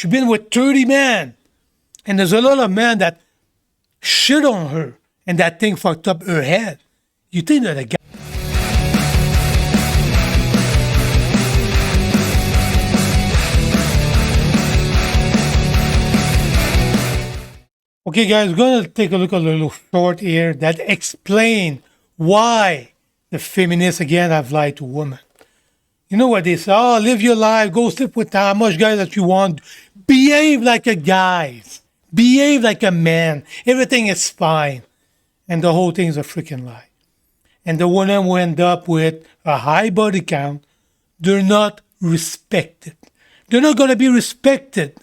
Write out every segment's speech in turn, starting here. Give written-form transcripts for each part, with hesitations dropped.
She's been with 30 men. And there's a lot of men that shit on her and that thing fucked up her head. You think that a guy... Okay, guys, we're going to take a look at a little short here that explain why the feminists, again, have lied to women. You know what they say? Oh, live your life. Go sleep with how much guys that you want. Behave like a guy. Behave like a man. Everything is fine. And the whole thing is a freaking lie. And the women who end up with a high body count, they're not respected. They're not going to be respected.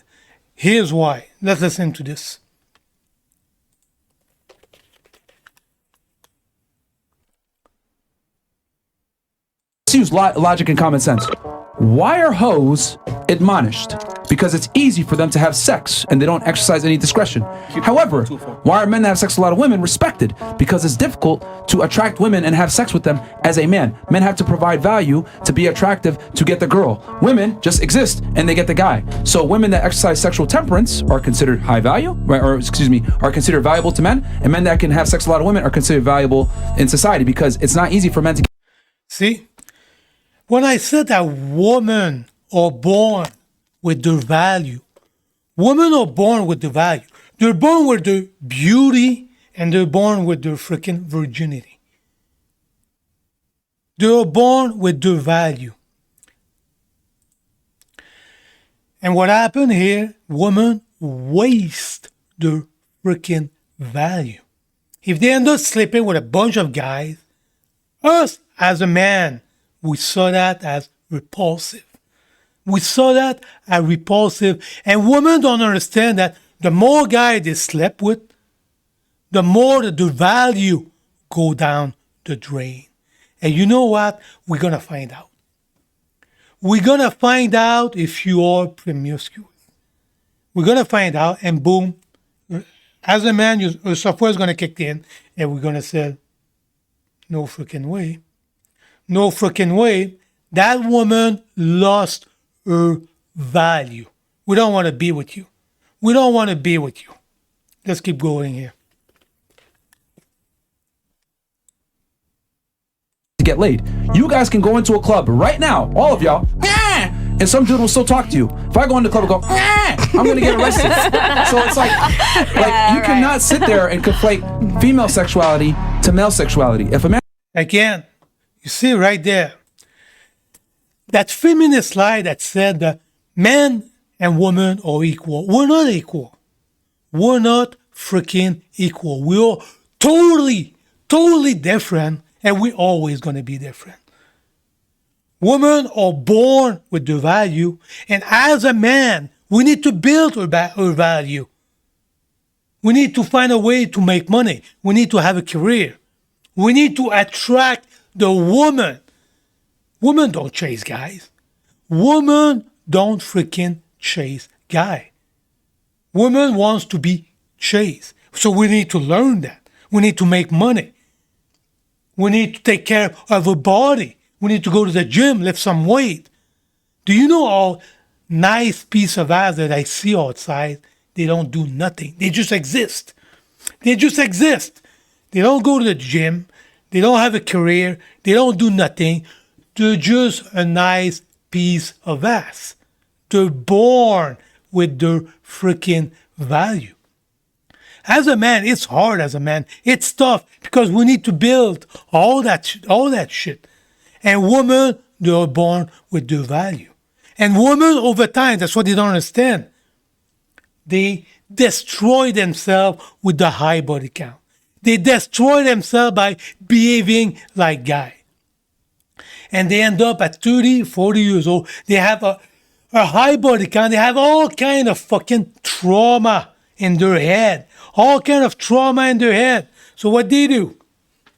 Here's why. Let's listen to this. Use logic and common sense. Why are hoes admonished? Because it's easy for them to have sex and they don't exercise any discretion. However, why are men that have sex with a lot of women respected? Because it's difficult to attract women and have sex with them as a man. Men have to provide value to be attractive to get the girl. Women just exist and they get the guy. So women that exercise sexual temperance are considered high value, are considered valuable to men, and men that can have sex with a lot of women are considered valuable in society because it's not easy for men to... See? When I said that women are born with their value, women are born with the value. They're born with their beauty and they're born with their freaking virginity. They're born with their value. And what happened here, women waste their freaking value. If they end up sleeping with a bunch of guys, us as a man, we saw that as repulsive. We saw that as repulsive. And women don't understand that the more guys they slept with, the more the value go down the drain. And you know what? We're going to find out. We're going to find out if you are promiscuous. We're going to find out, and boom, as a man, your software is going to kick in, and we're going to say, no freaking way. No freaking way. That woman lost her value. We don't want to be with you. We don't want to be with you. Let's keep going here. To get laid. You guys can go into a club right now, all of y'all, and some dude will still talk to you. If I go into the club and go, I'm going to get arrested. So it's like you cannot sit there and conflate female sexuality to male sexuality. If a man... Again, you see right there, that feminist lie that said that men and women are equal. We're not equal. We're not freaking equal. We are totally different, and we're always going to be different. Women are born with the value, and as a man, we need to build our value. We need to find a way to make money. We need to have a career. We need to attract the woman. Women don't chase guys. Women don't freaking chase guy. Women wants to be chased. So we need to learn that. We need to make money. We need to take care of our body. We need to go to the gym, lift some weight. Do you know all nice piece of ass that I see outside? They don't do nothing. They just exist. They just exist. They don't go to the gym. They don't have a career. They don't do nothing. They're just a nice piece of ass. They're born with their freaking value. As a man, it's hard as a man. It's tough because we need to build all that shit. And women, they are born with their value. And women, over time, that's what they don't understand. They destroy themselves with the high body count. They destroy themselves by behaving like guys. And they end up at 30, 40 years old. They have a high body count. They have all kind of fucking trauma in their head. All kind of trauma in their head. So what do?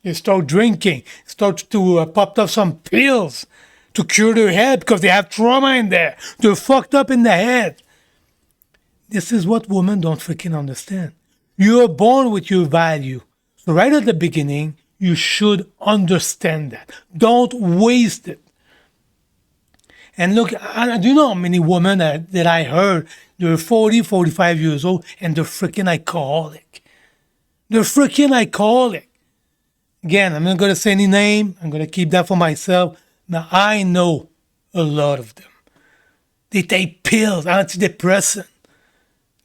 They start drinking. Start to pop up some pills to cure their head because they have trauma in there. They're fucked up in the head. This is what women don't freaking understand. You are born with your value. So right at the beginning, you should understand that. Don't waste it. And look, do you know how many women that I heard, they're 40, 45 years old, and they're freaking alcoholic. They're freaking alcoholic. Again, I'm not going to say any name. I'm going to keep that for myself. Now, I know a lot of them. They take pills, antidepressant.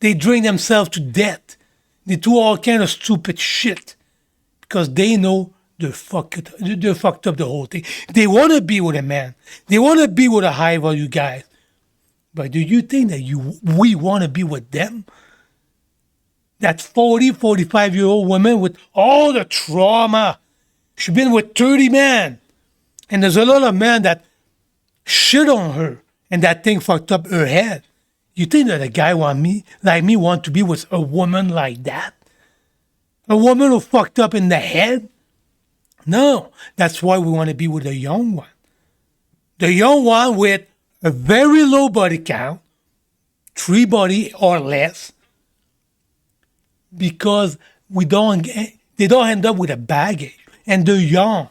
They drink themselves to death. They do all kind of stupid shit because they know they're fucked up the whole thing. They want to be with a man. They want to be with a high value guy. But do you think that we want to be with them? That 40, 45-year-old woman with all the trauma. She's been with 30 men. And there's a lot of men that shit on her and that thing fucked up her head. You think that a guy want to be with a woman like that? A woman who fucked up in the head? No, that's why we want to be with a young one. The young one with a very low body count, 3 body or less, because they don't end up with a baggage, and they're young.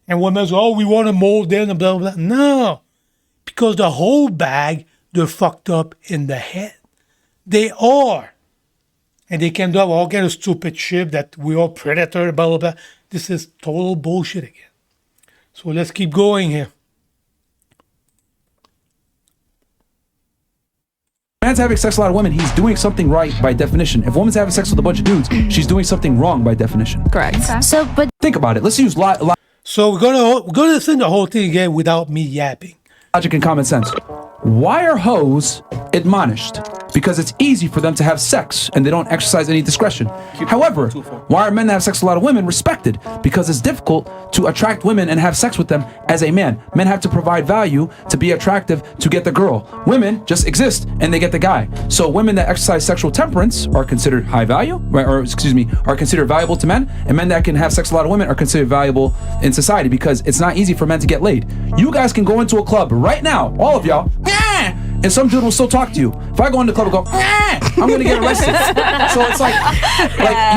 And women say, oh, we want to mold them, and blah, blah, blah. No, because the whole bag, they're fucked up in the head. They are. And they can do all kind of stupid shit that we are predator, blah, blah, blah. This is total bullshit again. So let's keep going here. Man's having sex with a lot of women, he's doing something right by definition. If a woman's having sex with a bunch of dudes, she's doing something wrong by definition. Correct. Okay. So, but Think about it. Let's use So we're gonna listen to the whole thing again without me yapping. logic and common sense. Why are hoes admonished? Because it's easy for them to have sex and they don't exercise any discretion. However, why are men that have sex with a lot of women respected? Because it's difficult to attract women and have sex with them as a man. Men have to provide value to be attractive to get the girl. Women just exist and they get the guy. So women that exercise sexual temperance are considered high value, are considered valuable to men, and men that can have sex with a lot of women are considered valuable in society because it's not easy for men to get laid. You guys can go into a club right now, all of y'all, and some dude will still talk to you. If I go in the club and go, I'm gonna get arrested. So it's like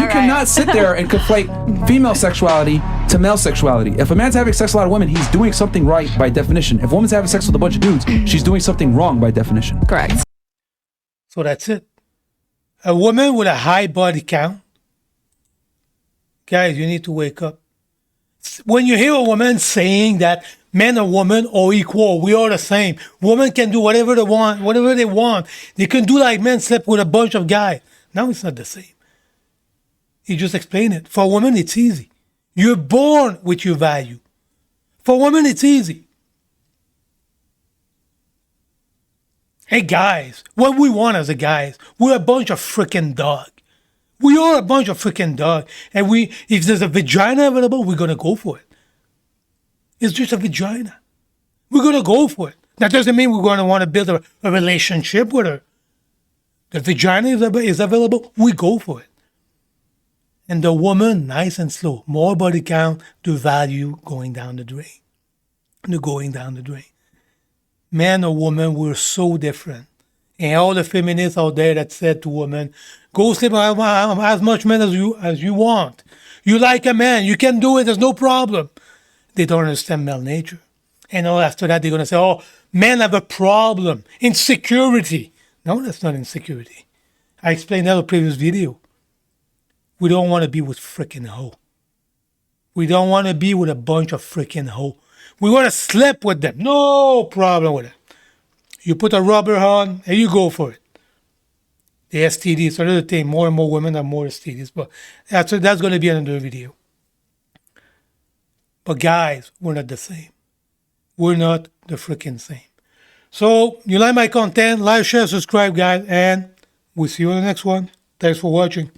you cannot sit there and conflate female sexuality to male sexuality. If a man's having sex with a lot of women, he's doing something right by definition. If a woman's having sex with a bunch of dudes, she's doing something wrong by definition. Correct. So that's it. A woman with a high body count, guys, you need to wake up. When you hear a woman saying that men and women are equal, we are the same. Women can do whatever they want. They can do like men slept with a bunch of guys. Now it's not the same. You just explain it. For a woman, it's easy. You're born with your value. For a woman, it's easy. Hey guys, what we want as a guys, we're a bunch of freaking dog. We are a bunch of freaking dog. And if there's a vagina available, we're going to go for it. It's just a vagina. We're going to go for it. That doesn't mean we're going to want to build a relationship with her. The vagina is available, we go for it. And the woman, nice and slow, more body count, the value going down the drain. They're going down the drain. Man or woman, we're so different. And all the feminists out there that said to women, go sleep with as much men as you want. You like a man, you can do it, there's no problem. They don't understand male nature. And all after that, they're going to say, oh, men have a problem, insecurity. No, that's not insecurity. I explained that in a previous video. We don't want to be with freaking hoe. We don't want to be with a bunch of freaking hoe. We want to sleep with them. No problem with it. You put a rubber on and you go for it. The STDs, another thing, more and more women have more STDs, but that's going to be another video. But guys, we're not the same. We're not the freaking same. So, you like my content, like, share, subscribe, guys, and we'll see you on the next one. Thanks for watching.